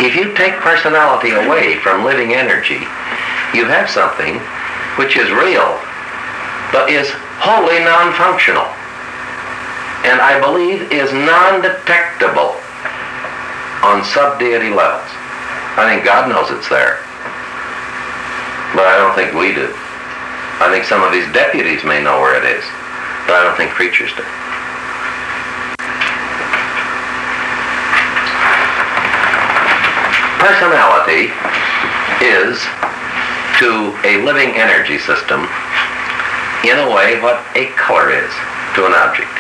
If you take personality away from living energy, you have something which is real, but is wholly non-functional, and I believe is non-detectable on sub-deity levels. I think God knows it's there, but I don't think we do. I think some of his deputies may know where it is, but I don't think creatures do. Personality is to a living energy system in a way what a color is to an object.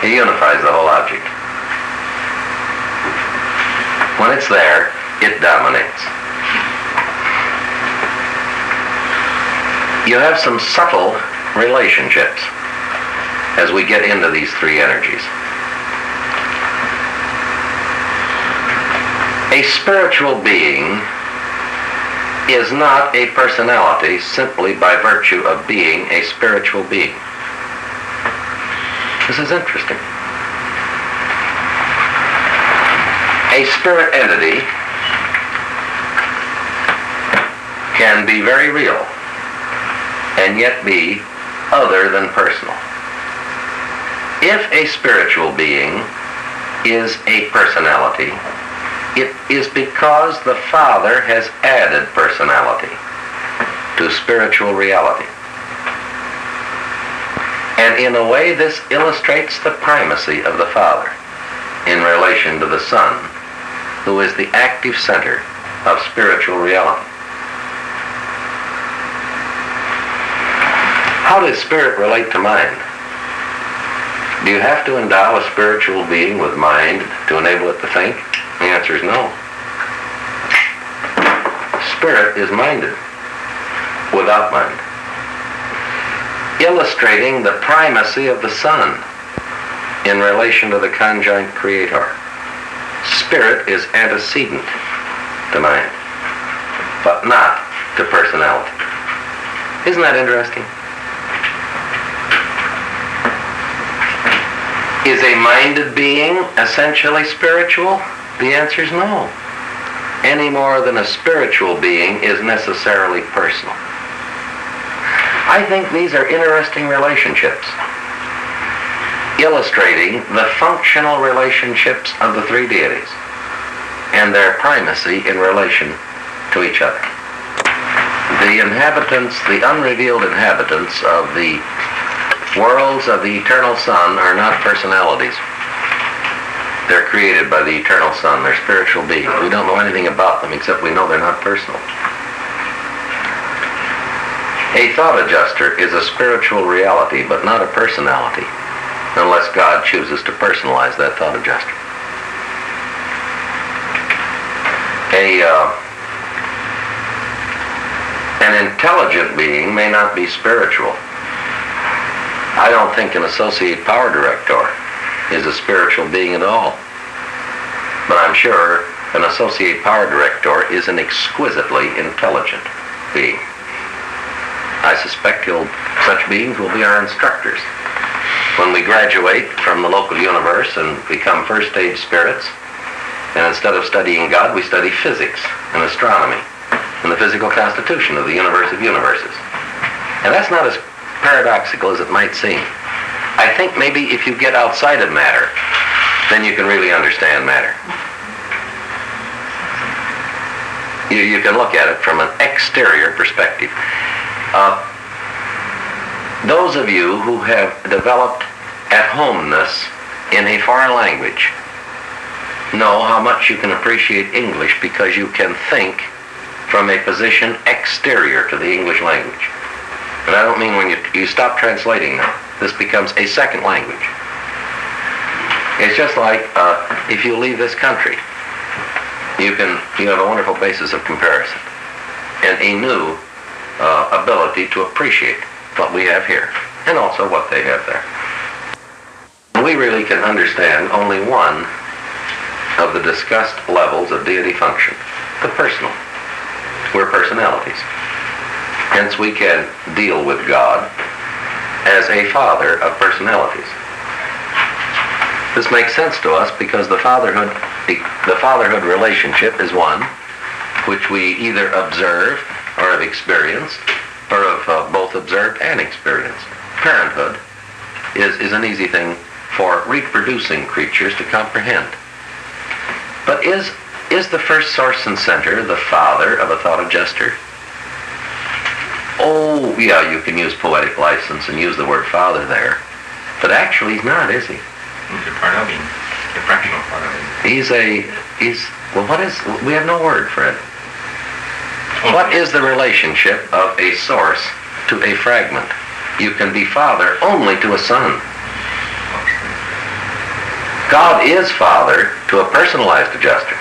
It unifies the whole object. When it's there, it dominates. You have some subtle relationships as we get into these three energies. A spiritual being is not a personality simply by virtue of being a spiritual being. This is interesting. A spirit entity can be very real and yet be other than personal. If a spiritual being is a personality, it is because the Father has added personality to spiritual reality. And in a way, this illustrates the primacy of the Father in relation to the Son, who is the active center of spiritual reality. How does spirit relate to mind? Do you have to endow a spiritual being with mind to enable it to think? The answer is no. Spirit is minded without mind, illustrating the primacy of the Son in relation to the conjoint creator. Spirit is antecedent to mind, but not to personality. Isn't that interesting? Is a minded being essentially spiritual? The answer is no. Any more than a spiritual being is necessarily personal. I think these are interesting relationships, illustrating the functional relationships of the three deities and their primacy in relation to each other. The inhabitants, the unrevealed inhabitants of the worlds of the eternal Son are not personalities. They're created by the eternal Son. They're spiritual beings. We don't know anything about them except we know they're not personal. A thought adjuster is a spiritual reality, but not a personality, unless God chooses to personalize that thought adjuster. An intelligent being may not be spiritual. I don't think an associate power director is a spiritual being at all. But I'm sure an associate power director is an exquisitely intelligent being. I suspect such beings will be our instructors. When we graduate from the local universe and become first stage spirits, and instead of studying God, we study physics and astronomy and the physical constitution of the universe of universes. And that's not as paradoxical as it might seem. I think maybe if you get outside of matter, then you can really understand matter. You can look at it from an exterior perspective. Those of you who have developed at-homeness in a foreign language know how much you can appreciate English because you can think from a position exterior to the English language. And I don't mean when you stop translating now. This becomes a second language. It's just like if you leave this country, you have a wonderful basis of comparison and a new ability to appreciate what we have here and also what they have there. We really can understand only one of the discussed levels of deity function, the personal. We're personalities. Hence we can deal with God as a father of personalities. This makes sense to us because the fatherhood relationship is one which we either observe or have experienced, or have both observed and experienced. Parenthood is an easy thing for reproducing creatures to comprehend. But is the first source and center the father of a thought adjuster? Oh, yeah, you can use poetic license and use the word father there. But actually he's not, is he? He's a part of him. A fractional part of him. We have no word for it. What is the relationship of a source to a fragment? You can be father only to a son. God is father to a personalized adjuster.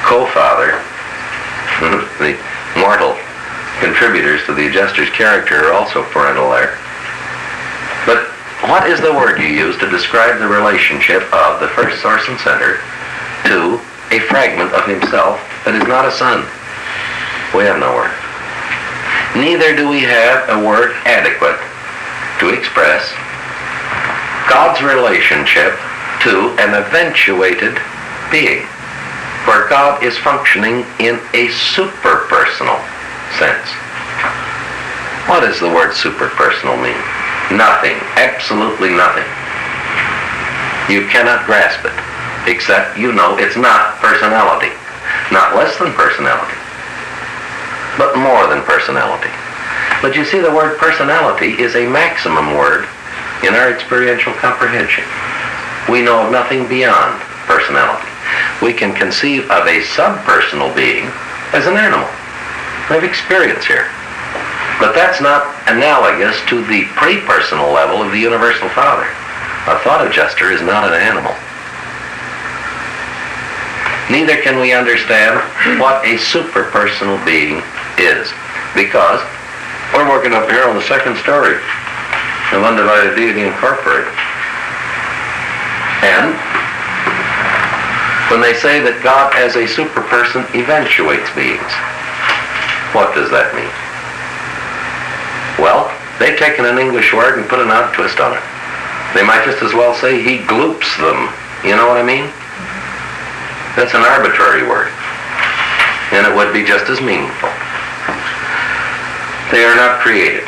Co-father, the mortal contributors to the adjuster's character are also parental there. But what is the word you use to describe the relationship of the first source and center to a fragment of himself that is not a son? We have no word. Neither do we have a word adequate to express God's relationship to an eventuated being, where God is functioning in a superpersonal sense. What does the word superpersonal mean? Nothing. Absolutely nothing. You cannot grasp it, except you know it's not personality. Not less than personality, but more than personality. But you see, the word personality is a maximum word in our experiential comprehension. We know of nothing beyond personality. We can conceive of a subpersonal being as an animal. We have experience here. But that's not analogous to the pre-personal level of the universal father. A thought adjuster is not an animal. Neither can we understand what a superpersonal being is, because we're working up here on the second story of Undivided Deity Incorporated. And when they say that God as a superperson eventuates beings, what does that mean? Well, they've taken an English word and put an odd twist on it. They might just as well say he gloops them. You know what I mean? That's an arbitrary word, and it would be just as meaningful. They are not created,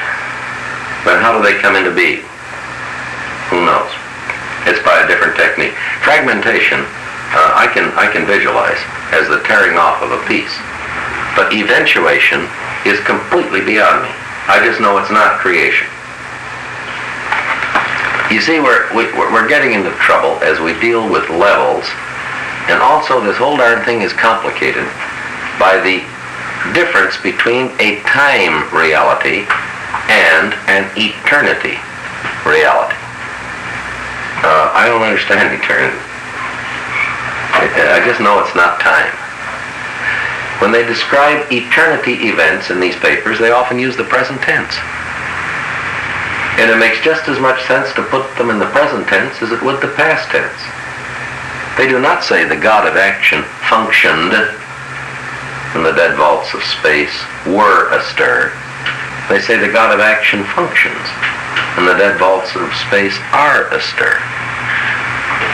but how do they come into being? Who knows? It's by a different technique. Fragmentation, I can visualize as the tearing off of a piece, but eventuation is completely beyond me. I just know it's not creation. You see, we're getting into trouble as we deal with levels, and also this whole darn thing is complicated by the difference between a time reality and an eternity reality. I don't understand eternity. I just know it's not time. When they describe eternity events in these papers, they often use the present tense. And it makes just as much sense to put them in the present tense as it would the past tense. They do not say the God of action functioned when the dead vaults of space were astir. They say the God of action functions and the dead vaults of space are astir.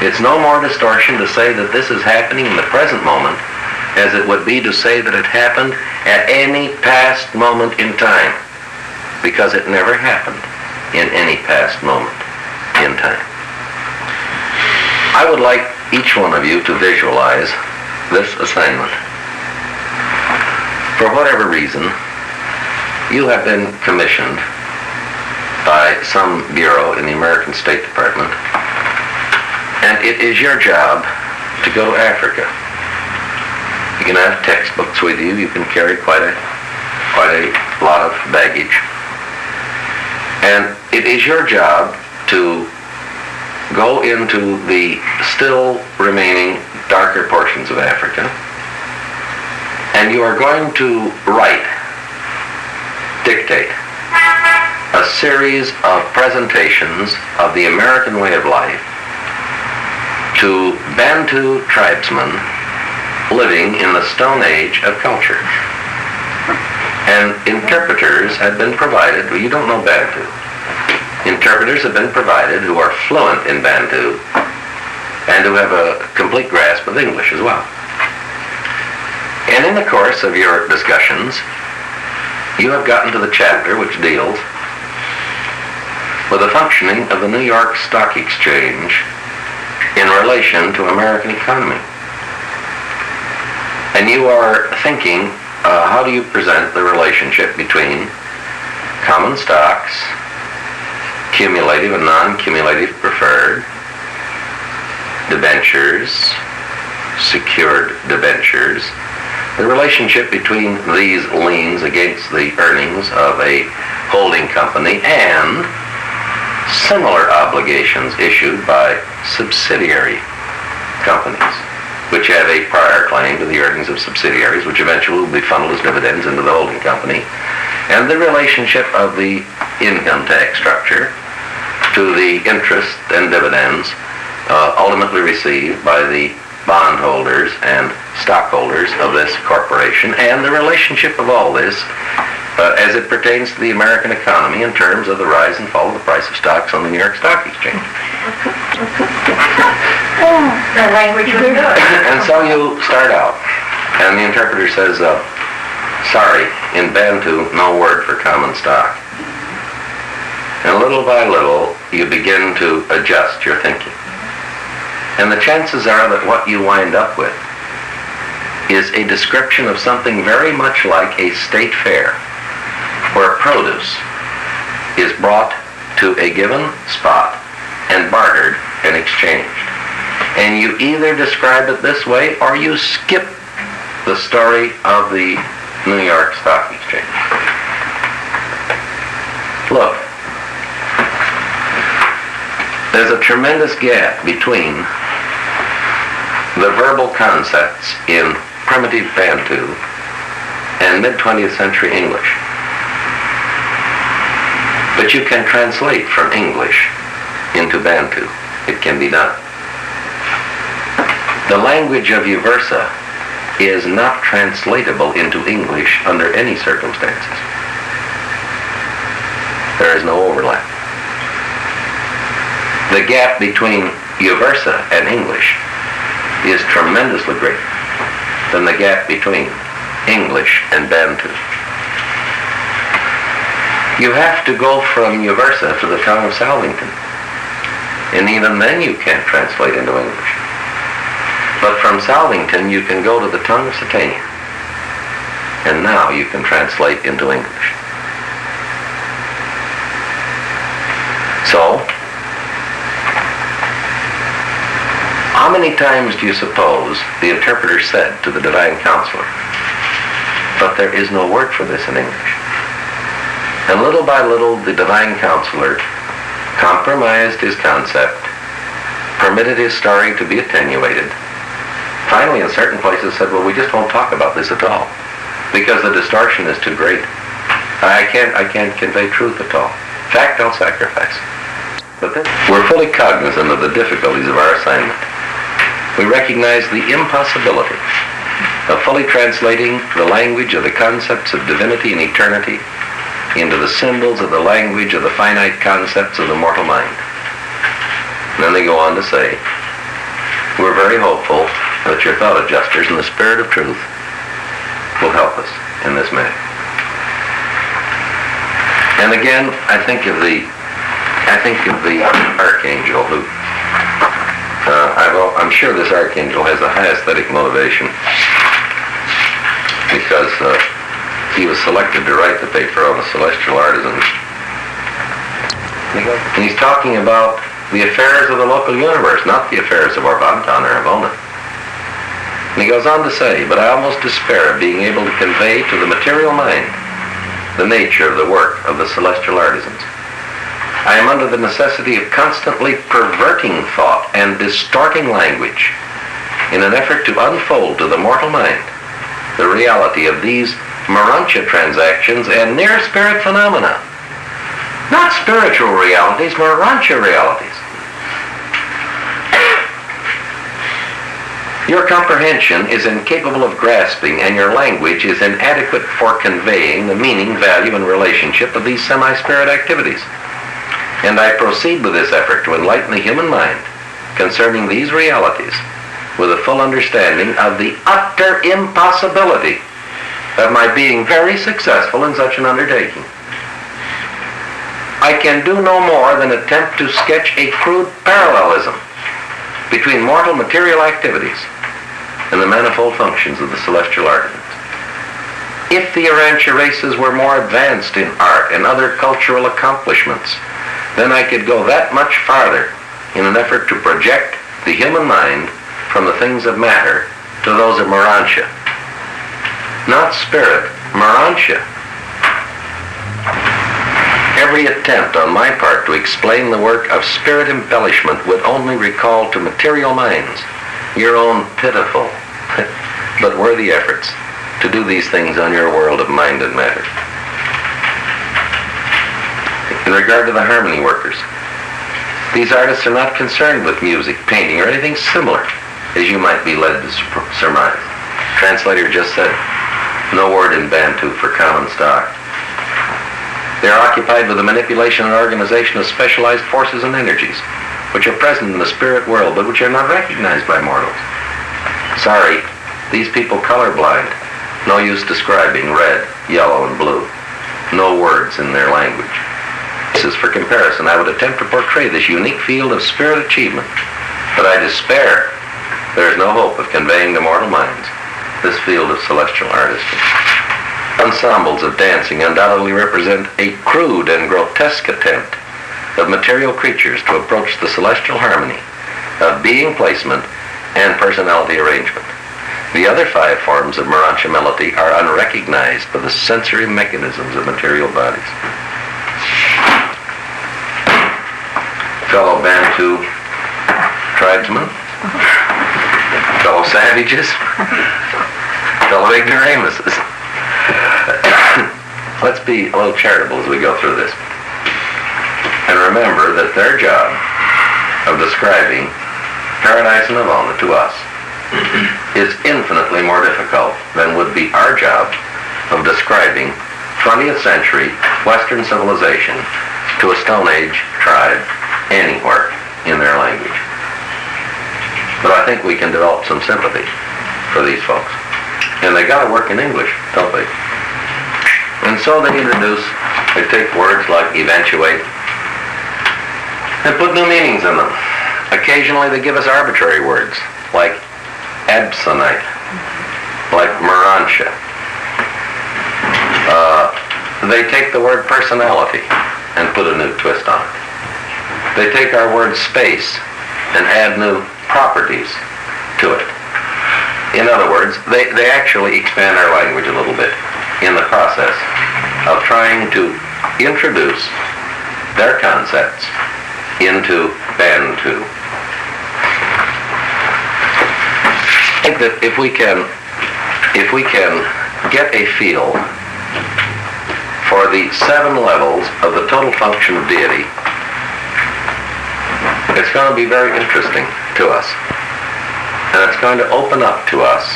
It's no more distortion to say that this is happening in the present moment as it would be to say that it happened at any past moment in time, because it never happened in any past moment in time. I would like each one of you to visualize this assignment. For whatever reason, you have been commissioned by some bureau in the American State Department, and it is your job to go to Africa. You can have textbooks with you. You can carry quite a lot of baggage. And it is your job to go into the still remaining darker portions of Africa, and you are going to dictate a series of presentations of the American way of life to Bantu tribesmen living in the Stone Age of culture. And interpreters have been provided. Well, you don't know Bantu. Interpreters have been provided who are fluent in Bantu and who have a complete grasp of English as well. And in the course of your discussions, you have gotten to the chapter which deals with the functioning of the New York Stock Exchange in relation to American economy. And you are thinking, how do you present the relationship between common stocks, cumulative and non-cumulative preferred, debentures, secured debentures, the relationship between these liens against the earnings of a holding company and similar obligations issued by subsidiary companies, which have a prior claim to the earnings of subsidiaries, which eventually will be funneled as dividends into the holding company, and the relationship of the income tax structure to the interest and dividends ultimately received by the bondholders and stockholders of this corporation, and the relationship of all this as it pertains to the American economy in terms of the rise and fall of the price of stocks on the New York Stock Exchange. The language was good. And so you start out, and the interpreter says, sorry, in Bantu, no word for common stock. And little by little, you begin to adjust your thinking. And the chances are that what you wind up with is a description of something very much like a state fair, where produce is brought to a given spot and bartered and exchanged. And you either describe it this way or you skip the story of the New York Stock Exchange. Look, there's a tremendous gap between the verbal concepts in primitive Bantu and mid-20th century English. But you can translate from English into Bantu. It can be done. The language of Uversa is not translatable into English under any circumstances. There is no overlap. The gap between Uversa and English is tremendously greater than the gap between English and Bantu. You have to go from Uversa to the tongue of Salvington, and even then you can't translate into English. But from Salvington you can go to the tongue of Satania, and now you can translate into English. So, how many times do you suppose the interpreter said to the divine counselor, but there is no word for this in English? And little by little, the divine counselor compromised his concept, permitted his story to be attenuated. Finally, in certain places said, well, we just won't talk about this at all, because the distortion is too great. I can't convey truth at all. Fact, I'll sacrifice. But then we're fully cognizant of the difficulties of our assignment. We recognize the impossibility of fully translating the language of the concepts of divinity and eternity into the symbols of the language of the finite concepts of the mortal mind. And then they go on to say, we're very hopeful that your thought adjusters in the spirit of truth will help us in this matter. And again, I think of the archangel who, I'm sure this archangel has a high aesthetic motivation, because he was selected to write the paper on the celestial artisans. And he's talking about the affairs of the local universe, not the affairs of Orbantan or Havona. And he goes on to say, but I almost despair of being able to convey to the material mind the nature of the work of the celestial artisans. I am under the necessity of constantly perverting thought and distorting language in an effort to unfold to the mortal mind the reality of these Marancha transactions and near spirit phenomena. Not spiritual realities, Marancha realities. Your comprehension is incapable of grasping, and your language is inadequate for conveying the meaning, value, and relationship of these semi-spirit activities. And I proceed with this effort to enlighten the human mind concerning these realities with a full understanding of the utter impossibility of my being very successful in such an undertaking. I can do no more than attempt to sketch a crude parallelism between mortal material activities and the manifold functions of the celestial artisans. If the Urantia races were more advanced in art and other cultural accomplishments, then I could go that much farther in an effort to project the human mind from the things of matter to those of Morantia. Not spirit, Morantia. Every attempt on my part to explain the work of spirit embellishment would only recall to material minds your own pitiful but worthy efforts to do these things on your world of mind and matter. In regard to the harmony workers, these artists are not concerned with music, painting, or anything similar, as you might be led to surmise. Translator just said, no word in Bantu for common stock. They are occupied with the manipulation and organization of specialized forces and energies, which are present in the spirit world, but which are not recognized by mortals. Sorry, these people colorblind. No use describing red, yellow, and blue. No words in their language. This is for comparison. I would attempt to portray this unique field of spirit achievement, but I despair. There is no hope of conveying to mortal minds this field of celestial artistry. Ensembles of dancing undoubtedly represent a crude and grotesque attempt of material creatures to approach the celestial harmony of being placement and personality arrangement. The other 5 forms of Morantia melody are unrecognized by the sensory mechanisms of material bodies. Fellow Bantu tribesmen, fellow savages, fellow ignoramuses. Let's be a little charitable as we go through this. And remember that their job of describing Paradise Nirvana to us is infinitely more difficult than would be our job of describing 20th century Western civilization to a Stone Age tribe anywhere in their language. But I think we can develop some sympathy for these folks. And they got to work in English, don't they? And so they take words like eventuate and put new meanings in them. Occasionally they give us arbitrary words like absonite, like Morantia. They take the word personality and put a new twist on it. They take our word space and add new properties to it. In other words, they actually expand our language a little bit in the process of trying to introduce their concepts into Bantu. I think that if we can get a feel for the 7 levels of the total function of deity, it's going to be very interesting to us. And it's going to open up to us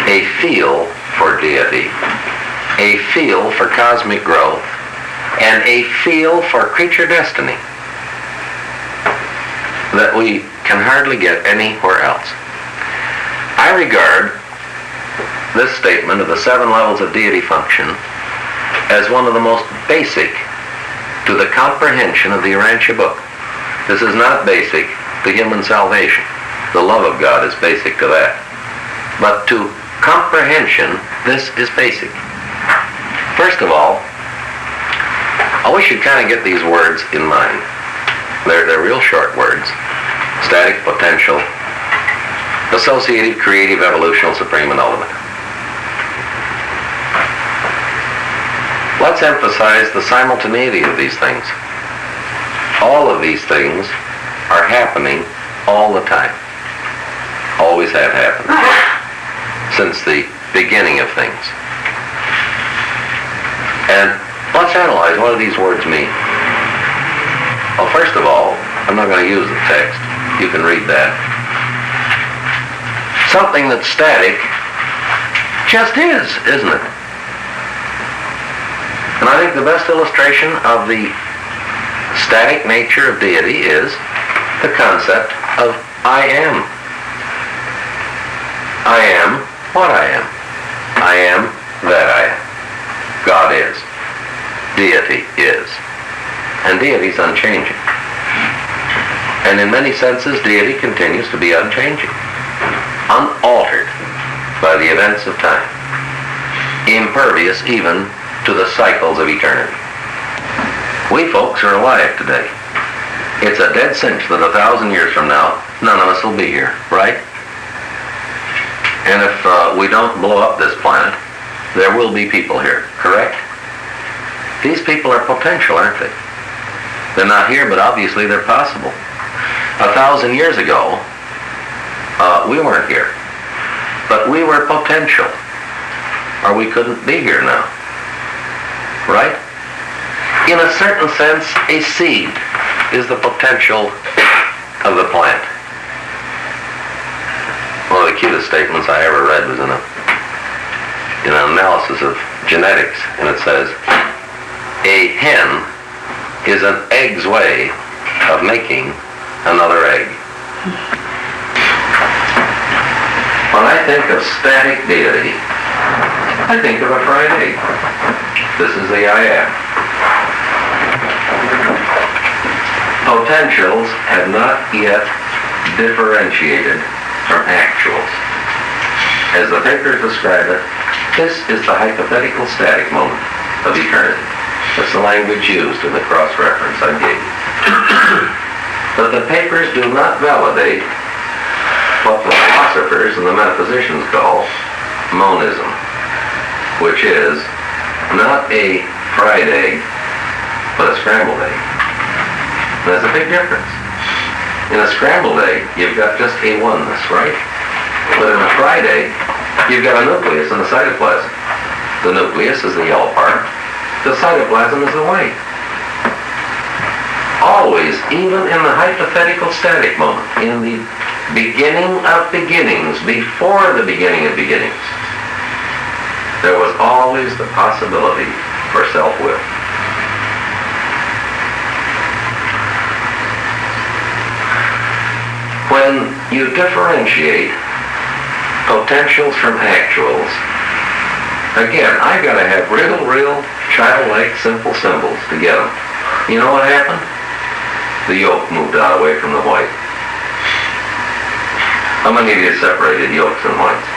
a feel for deity, a feel for cosmic growth, and a feel for creature destiny that we can hardly get anywhere else. I regard this statement of the 7 levels of deity function as one of the most basic to the comprehension of the Urantia book. This is not basic to human salvation. The love of God is basic to that. But to comprehension, this is basic. First of all, we should kind of get these words in mind. They're real short words. Static, potential, associated, creative, evolutional, supreme, and ultimate. Let's emphasize the simultaneity of these things. All of these things are happening all the time. Always have happened. Since the beginning of things. And let's analyze what do these words mean. Well, first of all, I'm not going to use the text. You can read that. Something that's static just is, isn't it? And I think the best illustration of the static nature of deity is the concept of I am. I am what I am. I am that I am. God is. Deity is. And deity is unchanging. And in many senses, deity continues to be unchanging, unaltered by the events of time, impervious even to the cycles of eternity. We folks are alive today. It's a dead cinch that 1,000 years from now, none of us will be here, right? And if we don't blow up this planet, there will be people here, correct? These people are potential, aren't they? They're not here, but obviously they're possible. 1,000 years ago, we weren't here, but we were potential, or we couldn't be here now, right? In a certain sense, a seed is the potential of the plant. One of the cutest statements I ever read was in an analysis of genetics, and it says, a hen is an egg's way of making another egg. When I think of static deity, I think of a fried egg. This is the I am. Potentials have not yet differentiated from actuals. As the papers describe it, this is the hypothetical static moment of eternity. That's the language used in the cross-reference I gave you. But the papers do not validate what the philosophers and the metaphysicians call monism, which is not a fried egg, but a scrambled egg. There's a big difference. In a scrambled egg, you've got just a oneness, right? But in a fried egg, you've got a nucleus and a cytoplasm. The nucleus is the yellow part. The cytoplasm is the white. Always, even in the hypothetical static moment, in the beginning of beginnings, before the beginning of beginnings, there was always the possibility for self-will. When you differentiate potentials from actuals, again, I've got to have real, childlike, simple symbols to get them. You know what happened? The yolk moved out away from the white. How many of you separated yolks and whites?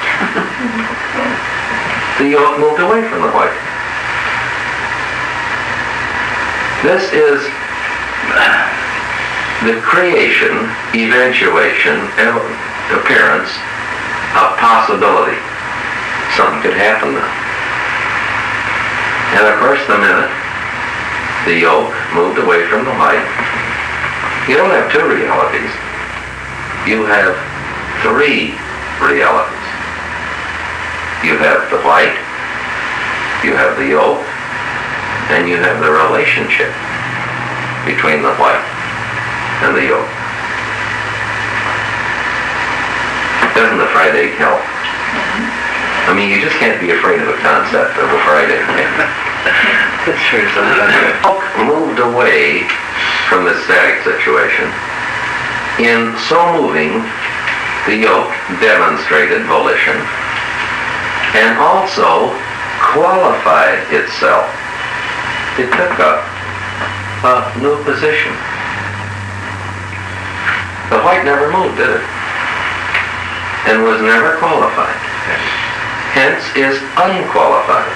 The yolk moved away from the white. This is the creation, eventuation, appearance of possibility. Something could happen now. And of course, the minute the yolk moved away from the white, you don't have two realities. You have three realities. You have the white, you have the yolk, and you have the relationship between the white and the yolk. Doesn't the fried egg help? I mean, you just can't be afraid of the concept of a fried egg. That's true. Yolk moved away from the static situation. In so moving, the yolk demonstrated volition and also qualified itself. It took up a new position. The white never moved, did it? And was never qualified. Hence is unqualified.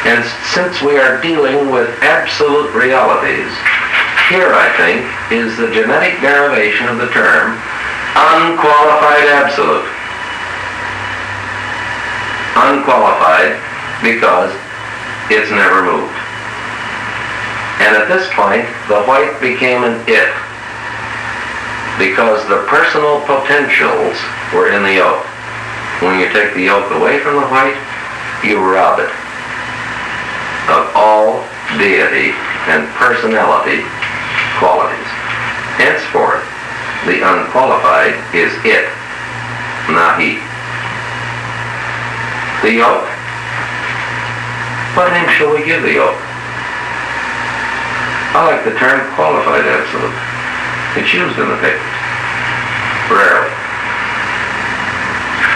And since we are dealing with absolute realities, here I think is the genetic derivation of the term unqualified absolute. Unqualified because it's never moved. And at this point, the white became an it because the personal potentials were in the yolk. When you take the yolk away from the white, you rob it of all deity and personality qualities. Henceforth, the unqualified is it, not he. The yolk? What name shall we give the yolk? I like the term qualified absolute. It's used in the papers. Rarely.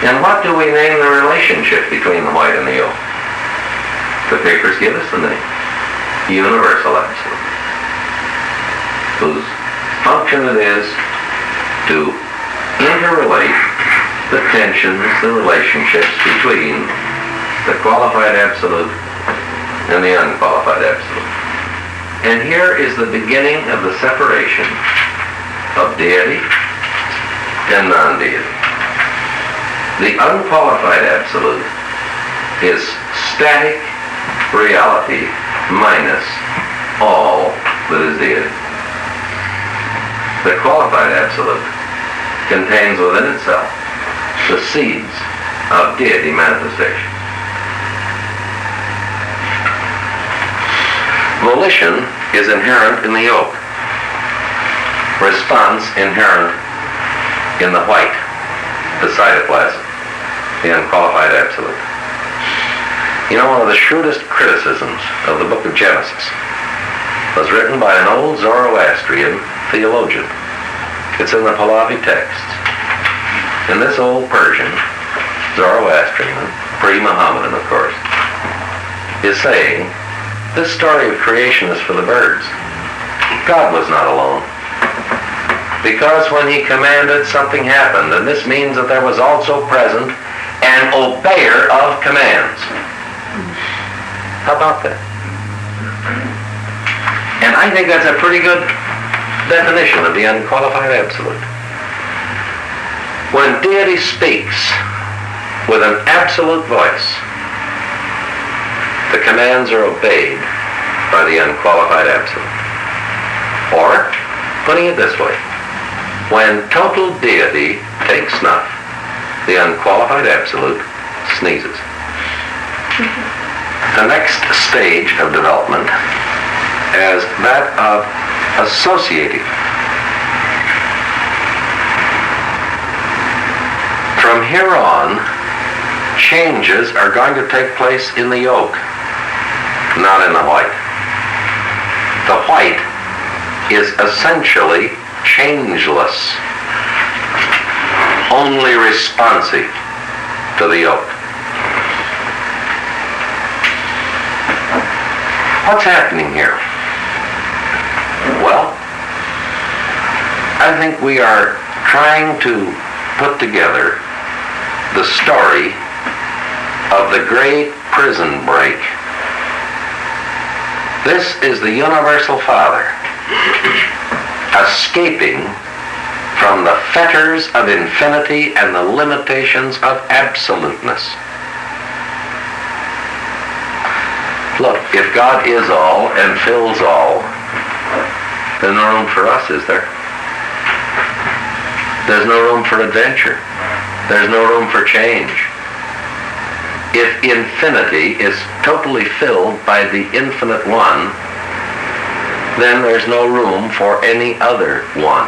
And what do we name the relationship between the white and the yolk? The papers give us the name. Universal absolute. Whose function it is to interrelate the tensions, the relationships between the qualified absolute and the unqualified absolute. And here is the beginning of the separation of deity and non-deity. The unqualified absolute is static reality minus all that is deity. The qualified absolute contains within itself the seeds of deity manifestation. Volition is inherent in the yolk. Response inherent in the white, the cytoplasm, the unqualified absolute. You know, one of the shrewdest criticisms of the book of Genesis was written by an old Zoroastrian theologian. It's in the Pahlavi texts. And this old Persian, Zoroastrian, pre-Mohammedan of course, is saying, this story of creation is for the birds. God was not alone. Because when he commanded, something happened, and this means that there was also present an obeyer of commands. How about that? And I think that's a pretty good definition of the unqualified absolute. When deity speaks with an absolute voice, the commands are obeyed by the unqualified absolute. Or, putting it this way, when total deity takes snuff, the unqualified absolute sneezes. The next stage of development is that of associative. From here on, changes are going to take place in the yolk, not in the white. The white is essentially changeless, only responsive to the yolk. What's happening here? Well, I think we are trying to put together the story of the great prison break. This is the universal Father escaping from the fetters of infinity and the limitations of absoluteness. Look, if God is all and fills all, there's no room for us, is there? There's no room for adventure. There's no room for change. If infinity is totally filled by the infinite one, then there's no room for any other one,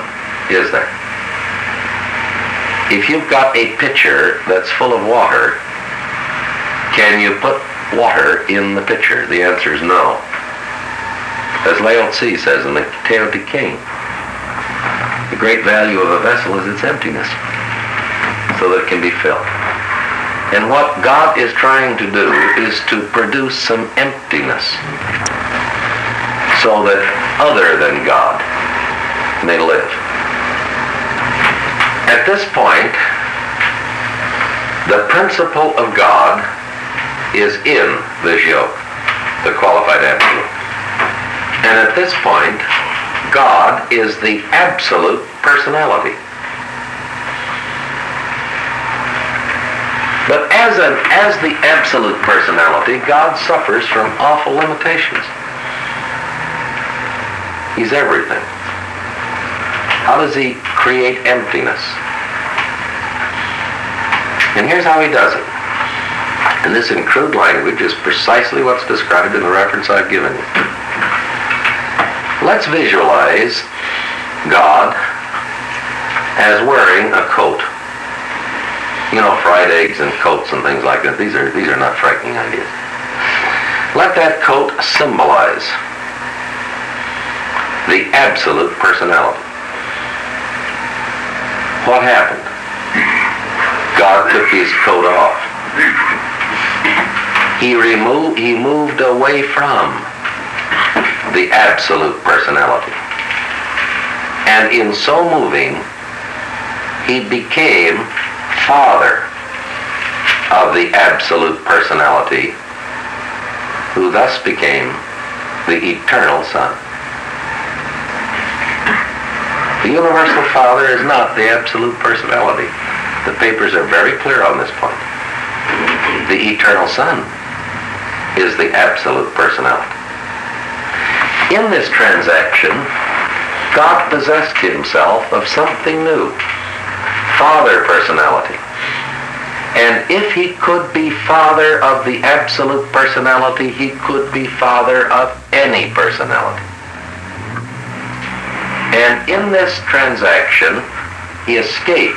is there? If you've got a pitcher that's full of water, can you put water in the pitcher? The answer is no. As Lao Tzu says in the Tao Te King, the great value of a vessel is its emptiness, so that it can be filled. And what God is trying to do is to produce some emptiness, so that other than God may live. At this point, the principle of God is in this yoke, the qualified absolute. And at this point, God is the absolute personality. But as the absolute personality, God suffers from awful limitations. He's everything. How does he create emptiness? And here's how he does it. And this in crude language is precisely what's described in the reference I've given you. Let's visualize God as wearing a coat. You know, fried eggs and coats and things like that. These are not frightening ideas. Let that coat symbolize the absolute personality. What happened? God took his coat off. He moved away from the absolute personality. And in so moving, he became Father of the absolute personality, who thus became the eternal Son. The universal Father is not the absolute personality. The papers are very clear on this point. The eternal Son is the absolute personality. In this transaction, God possessed himself of something new, Father personality. And if he could be Father of the absolute personality, he could be Father of any personality. And in this transaction, he escaped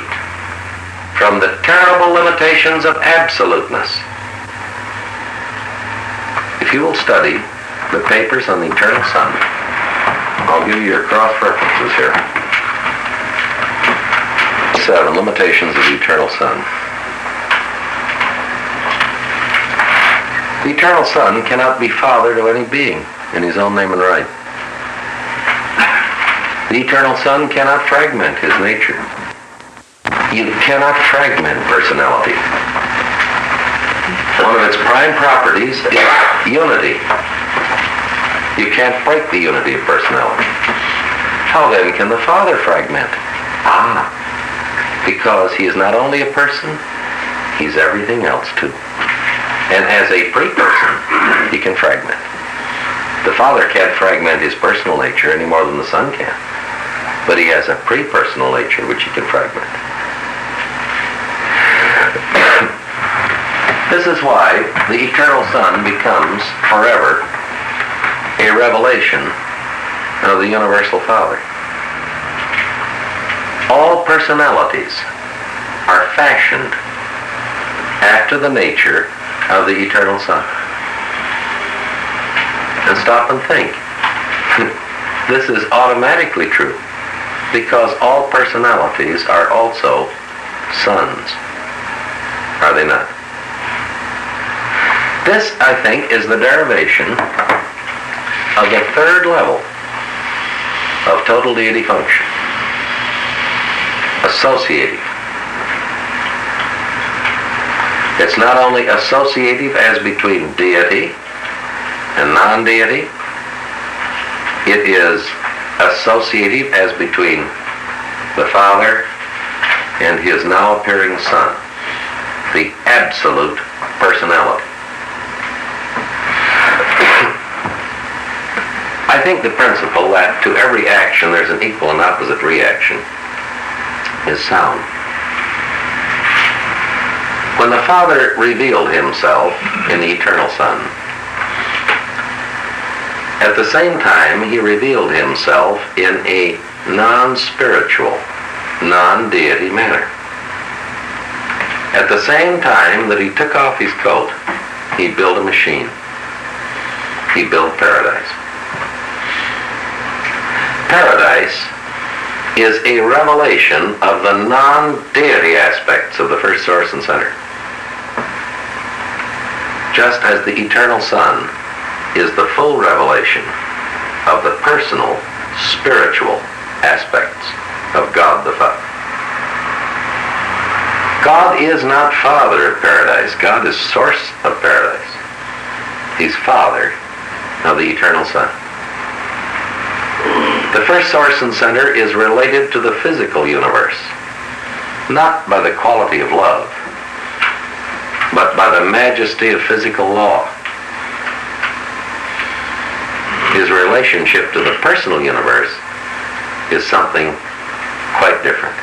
from the terrible limitations of absoluteness. If you will study the papers on the eternal Son, I'll give you your cross-references here. 7 Limitations of the Eternal Son. The Eternal Son cannot be Father to any being in his own name and right. The Eternal Son cannot fragment his nature. You cannot fragment personality. One of its prime properties is unity. You can't break the unity of personality. How then can the Father fragment? Because he is not only a person, he's everything else too. And as a pre-person, he can fragment. The Father can't fragment his personal nature any more than the Son can. But he has a pre-personal nature which he can fragment. This is why the eternal Son becomes forever a revelation of the universal Father. All personalities are fashioned after the nature of the eternal Son. And stop and think. This is automatically true because all personalities are also sons. Are they not? This, I think, is the derivation of the third level of total deity function. Associative. It's not only associative as between deity and non-deity, it is associative as between the Father and his now appearing Son, the absolute personality. I think the principle that to every action there's an equal and opposite reaction is sound. When the Father revealed himself in the eternal Son, at the same time he revealed himself in a non-spiritual, non-deity manner. At the same time that he took off his coat, he built a machine. He built paradise. Paradise is a revelation of the non-deity aspects of the first source and center. Just as the eternal Son is the full revelation of the personal, spiritual aspects of God the Father. God is not Father of paradise. God is source of paradise. He's Father of the eternal Son. The first source and center is related to the physical universe, not by the quality of love, but by the majesty of physical law. His relationship to the personal universe is something quite different.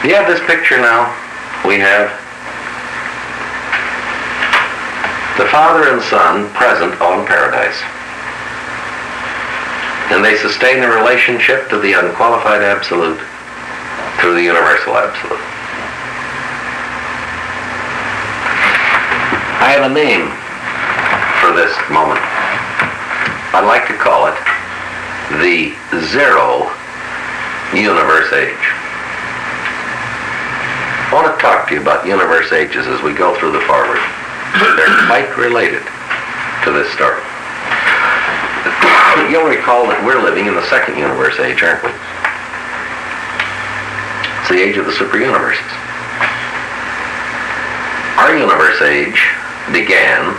You have this picture now. We have the Father and Son present on paradise. And they sustain a relationship to the unqualified absolute through the universal absolute. I have a name for this moment. I'd like to call it the zero universe age. I want to talk to you about universe ages as we go through the forward. They're quite related to this story. You'll recall that we're living in the second universe age, aren't we? It's the age of the superuniverses. Our universe age began,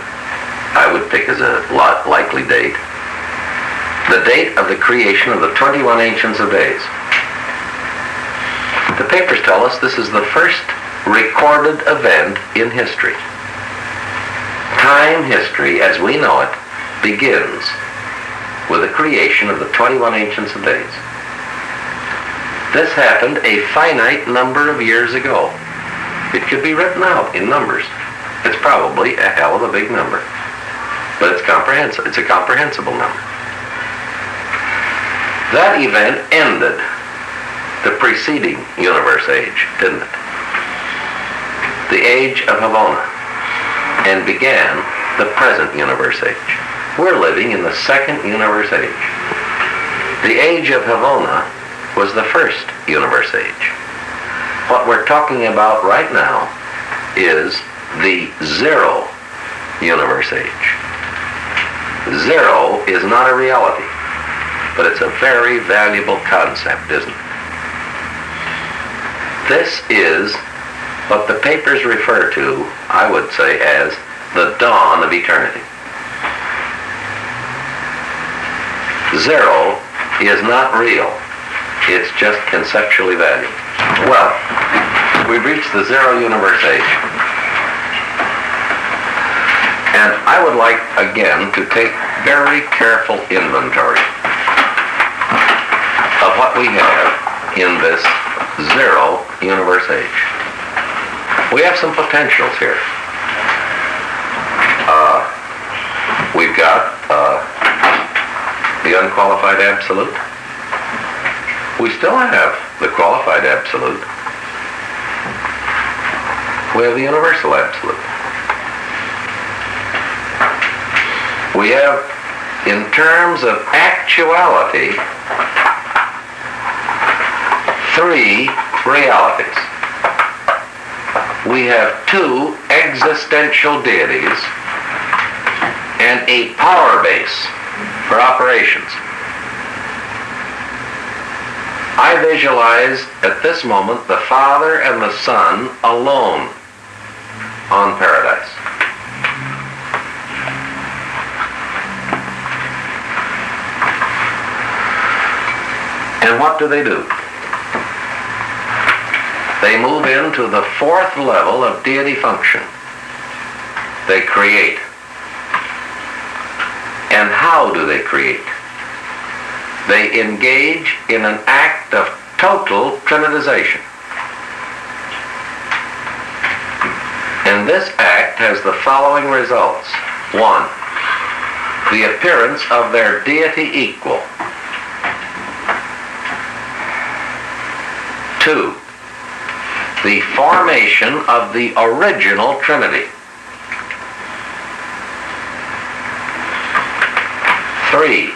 I would pick as a likely date, the date of the creation of the 21 Ancients of Days. The papers tell us this is the first recorded event in history. Time history, as we know it, begins with the creation of the 21 Ancients of Days. This happened a finite number of years ago. It could be written out in numbers. It's probably a hell of a big number, but it's comprehensible. It's a comprehensible number. That event ended the preceding universe age, didn't it? The age of Havona, and began the present universe age. We're living in the second universe age. The age of Havona was the first universe age. What we're talking about right now is the zero universe age. Zero is not a reality, but it's a very valuable concept, isn't it? This is what the papers refer to, I would say, as the dawn of eternity. Zero is not real. It's just conceptually valuable. Well, we've reached the zero universe age. And I would like, again, to take very careful inventory of what we have in this zero universe age. We have some potentials here. We've got the unqualified absolute. We still have the qualified absolute. We have the universal absolute. We have, in terms of actuality, three realities. We have two existential deities and a power base for operations. I visualize at this moment the Father and the Son alone on paradise. And what do? They move into the fourth level of deity function. They create. And how do they create? They engage in an act of total trinitization. And this act has the following results. One, the appearance of their deity equal. Two, the formation of the original Trinity. Three,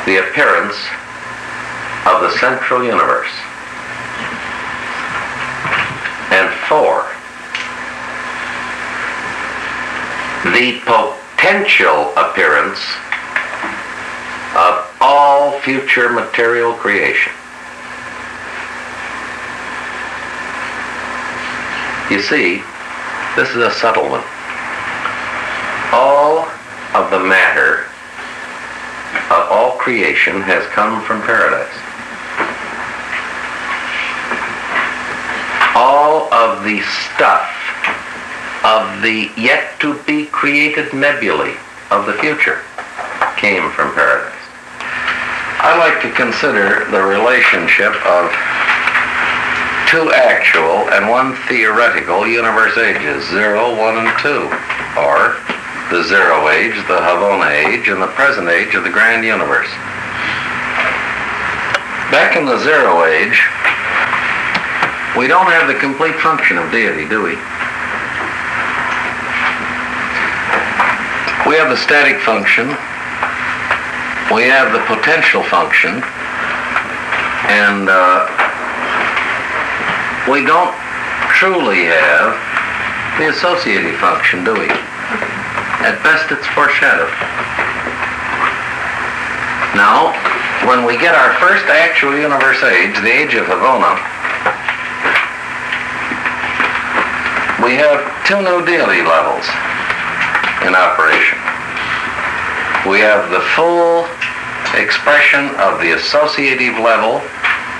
the appearance of the central universe. And four, the potential appearance of all future material creation. You see, this is a subtle one. All of the matter of all creation has come from paradise. All of the stuff of the yet to be created nebulae of the future came from paradise. I like to consider the relationship of two actual and one theoretical universe ages, 0, 1, and 2, or the zero age, the Havona age, and the present age of the grand universe. Back in the zero age, we don't have the complete function of deity, do we? We We have the static function, we have the potential function, and we don't truly have the associative function, do we? At best, it's foreshadowed. Now, when we get our first actual universe age, the age of Havona, we have two new deity levels in operation. We have the full expression of the associative level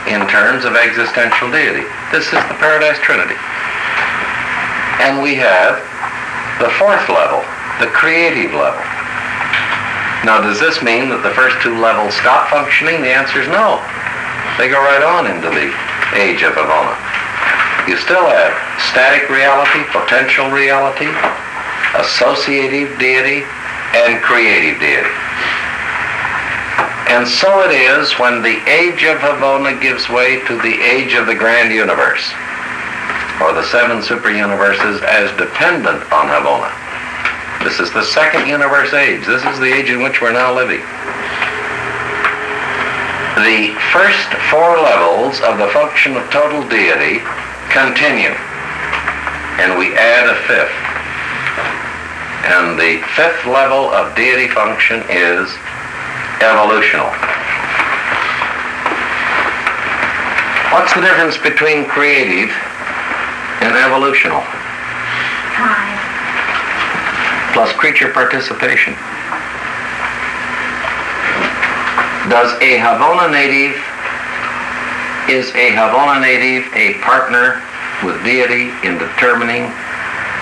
in terms of existential deity. This is the Paradise Trinity. And we have the fourth level, the creative level. Now, does this mean that the first two levels stop functioning? The answer is no. They go right on into the age of Havona. You still have static reality, potential reality, associative deity, and creative deity. And so it is when the age of Havona gives way to the age of the grand universe, or the seven super-universes as dependent on Havona. This is the second universe age. This is the age in which we're now living. The first four levels of the function of total deity continue, and we add a fifth. And the fifth level of deity function is evolutional. What's the difference between creative and evolutional? Time. Plus creature participation. Is a Havona native a partner with deity in determining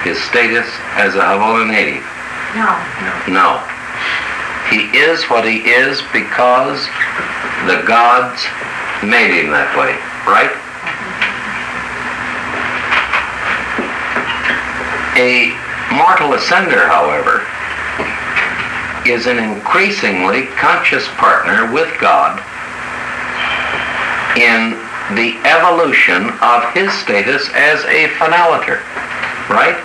his status as a Havona native? No. No. He is what he is because the gods made him that way, right? A mortal ascender, however, is an increasingly conscious partner with God in the evolution of his status as a finaliter, right?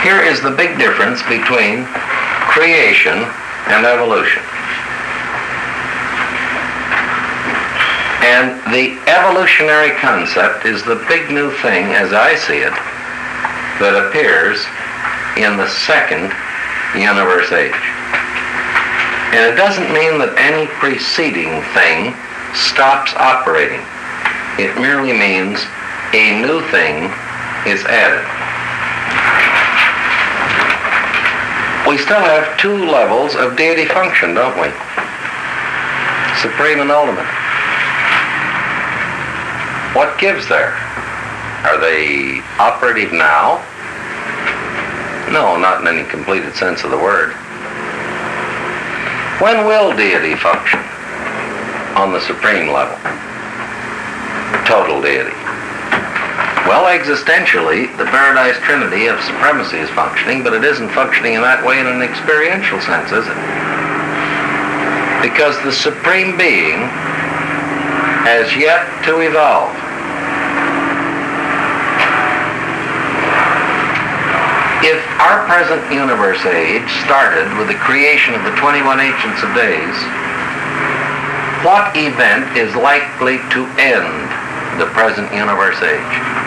Here is the big difference between creation and evolution. And the evolutionary concept is the big new thing, as I see it, that appears in the second universe age. And it doesn't mean that any preceding thing stops operating. It merely means a new thing is added. We still have two levels of deity function, don't we? Supreme and ultimate. What gives there? Are they operative now? No, not in any completed sense of the word. When will deity function on the supreme level? Total deity. Well, existentially, the Paradise Trinity of supremacy is functioning, but it isn't functioning in that way in an experiential sense, is it? Because the Supreme Being has yet to evolve. If our present universe age started with the creation of the 21 Ancients of Days, what event is likely to end the present universe age?